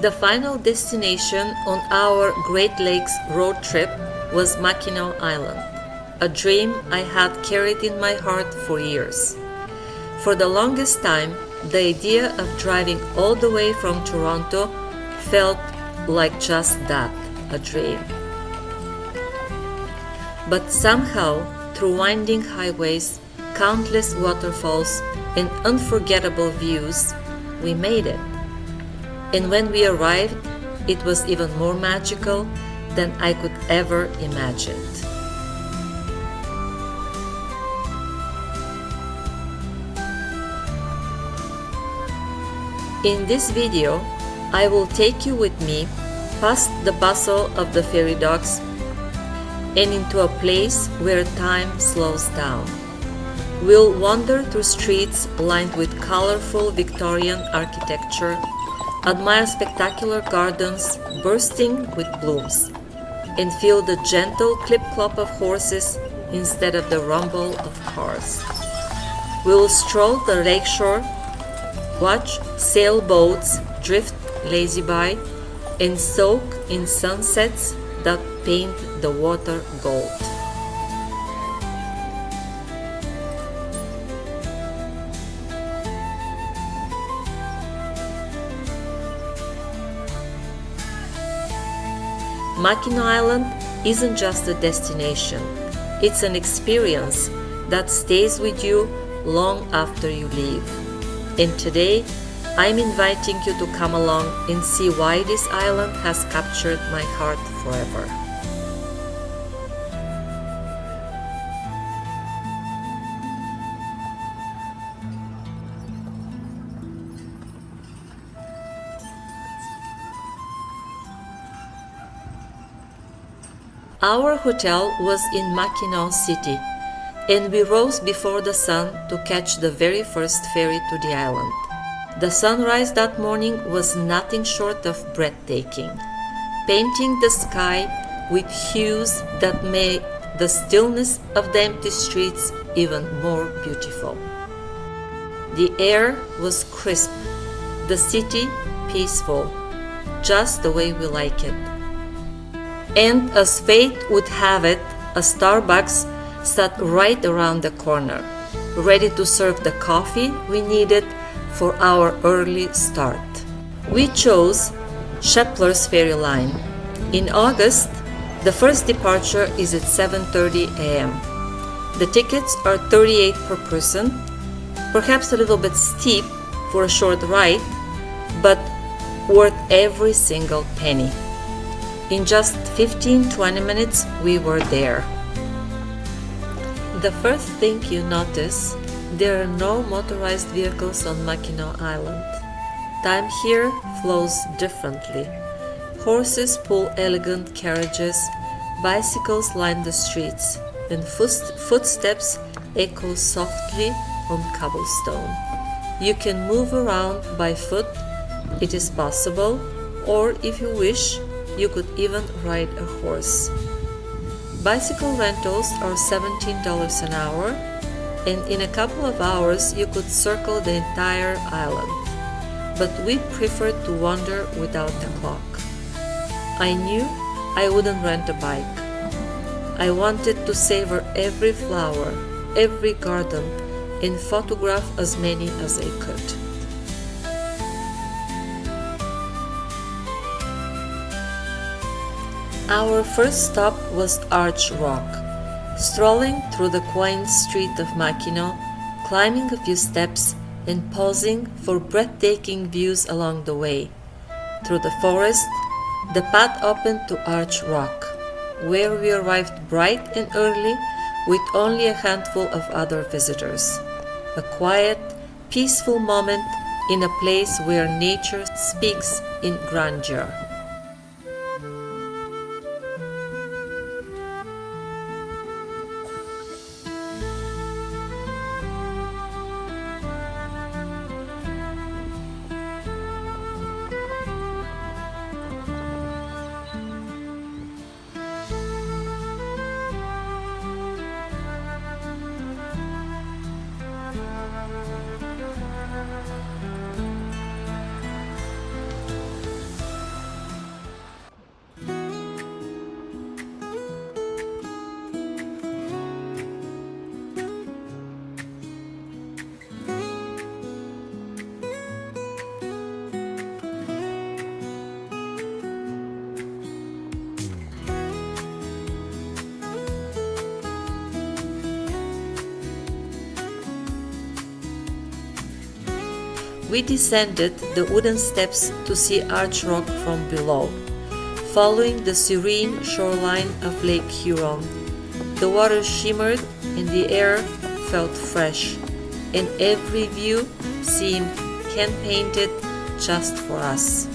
The final destination on our Great Lakes road trip was Mackinac Island, a dream I had carried in my heart for years. For the longest time, the idea of driving all the way from Toronto felt like just that, a dream. But somehow, through winding highways, countless waterfalls, and unforgettable views, we made it. And when we arrived, it was even more magical than I could ever imagine. In this video, I will take you with me past the bustle of the ferry docks and into a place where time slows down. We'll wander through streets lined with colorful Victorian architecture, admire spectacular gardens bursting with blooms, and feel the gentle clip-clop of horses instead of the rumble of cars. We'll stroll the lakeshore, watch sailboats drift lazy by, and soak in sunsets that paint the water gold. Mackinac Island isn't just a destination, it's an experience that stays with you long after you leave. And today, I'm inviting you to come along and see why this island has captured my heart forever. Our hotel was in Mackinac City, and we rose before the sun to catch the very first ferry to the island. The sunrise that morning was nothing short of breathtaking, painting the sky with hues that made the stillness of the empty streets even more beautiful. The air was crisp, the city peaceful, just the way we like it. And as fate would have it, a Starbucks sat right around the corner, ready to serve the coffee we needed for our early start. We chose Shepler's Ferry Line. In August, the first departure is at 7:30 a.m. The tickets are $38 per person, perhaps a little bit steep for a short ride, but worth every single penny. In just 15-20 minutes, we were there. The first thing you notice, there are no motorized vehicles on Mackinac Island. Time here flows differently. Horses pull elegant carriages, bicycles line the streets, and footsteps echo softly on cobblestone. You can move around by foot, it is possible, or if you wish, you could even ride a horse. Bicycle rentals are $17 an hour, and in a couple of hours you could circle the entire island. But we preferred to wander without the clock. I knew I wouldn't rent a bike. I wanted to savor every flower, every garden, and photograph as many as I could. Our first stop was Arch Rock. Strolling through the quaint street of Mackinac, climbing a few steps and pausing for breathtaking views along the way. Through the forest, the path opened to Arch Rock, where we arrived bright and early with only a handful of other visitors. A quiet, peaceful moment in a place where nature speaks in grandeur. We descended the wooden steps to see Arch Rock from below, following the serene shoreline of Lake Huron. The water shimmered and the air felt fresh, and every view seemed hand-painted just for us.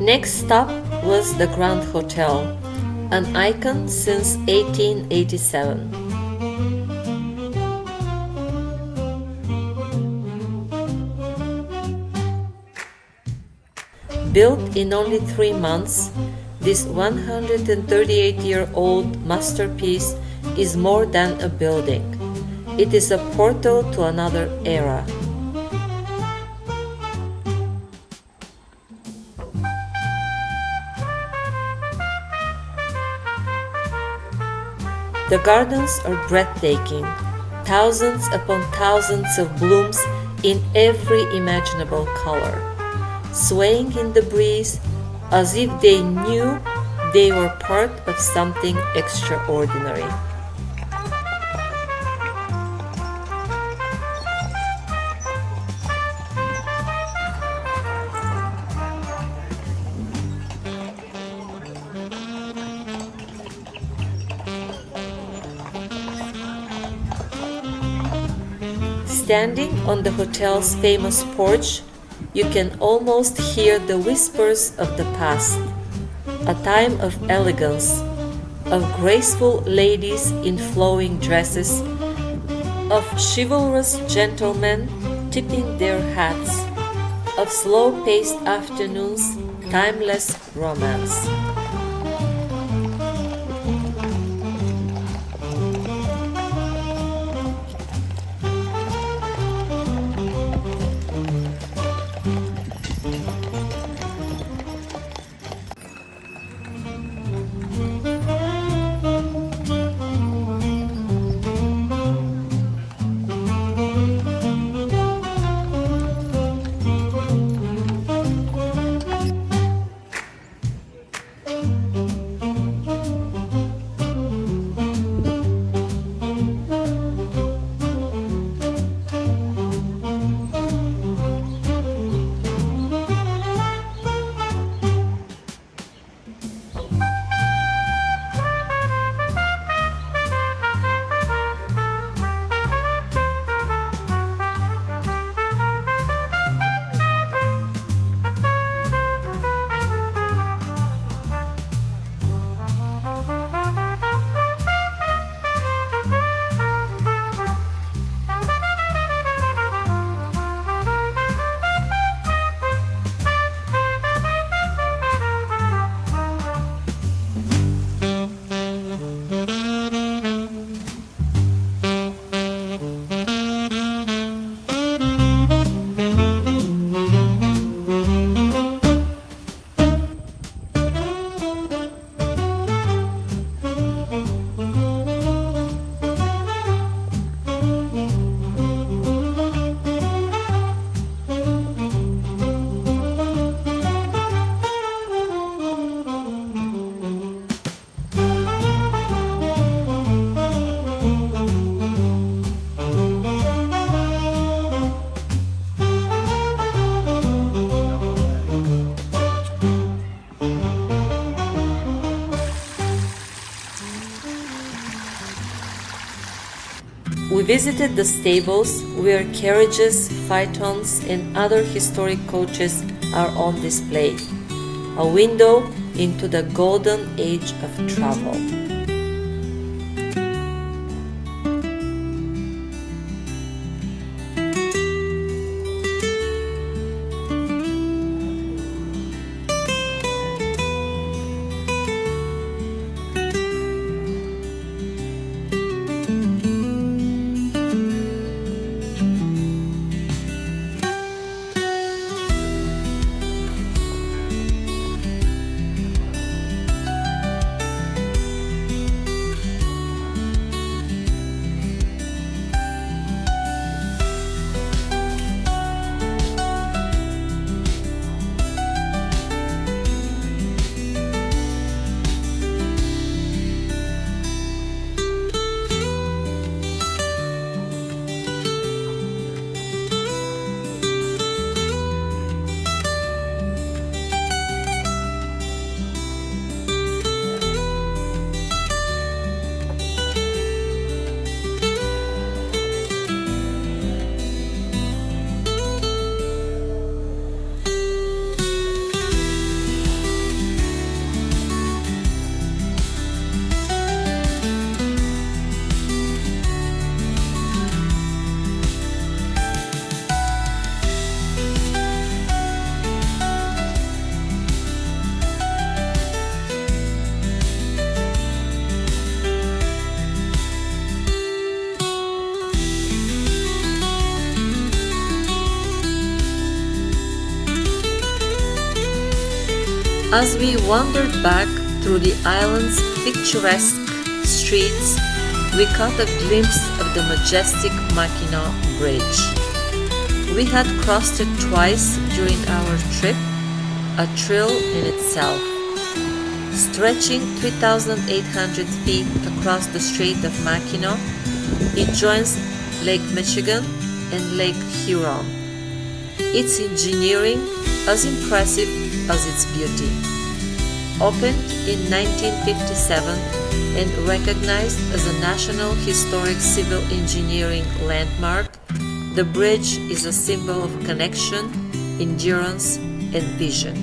Next stop was the Grand Hotel, an icon since 1887. Built in only 3 months, this 138-year-old masterpiece is more than a building. It is a portal to another era. The gardens are breathtaking, thousands upon thousands of blooms in every imaginable color, swaying in the breeze as if they knew they were part of something extraordinary. Standing on the hotel's famous porch, you can almost hear the whispers of the past, a time of elegance, of graceful ladies in flowing dresses, of chivalrous gentlemen tipping their hats, of slow-paced afternoons, timeless romance. We visited the stables where carriages, phaetons, and other historic coaches are on display, a window into the golden age of travel. As we wandered back through the island's picturesque streets, we caught a glimpse of the majestic Mackinac Bridge. We had crossed it twice during our trip, a thrill in itself. Stretching 3,800 feet across the Strait of Mackinac, it joins Lake Michigan and Lake Huron. Its engineering as impressive as its beauty. Opened in 1957 and recognized as a National Historic Civil Engineering Landmark, the bridge is a symbol of connection, endurance, and vision.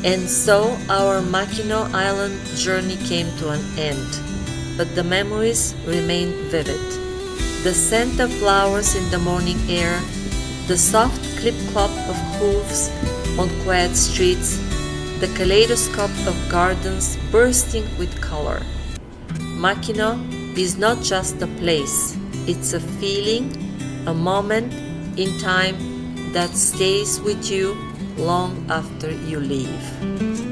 And so our Mackinac Island journey came to an end, but the memories remain vivid. The scent of flowers in the morning air, the soft clip-clop of hooves on quiet streets, the kaleidoscope of gardens bursting with color. Mackinac is not just a place, it's a feeling, a moment in time that stays with you long after you leave.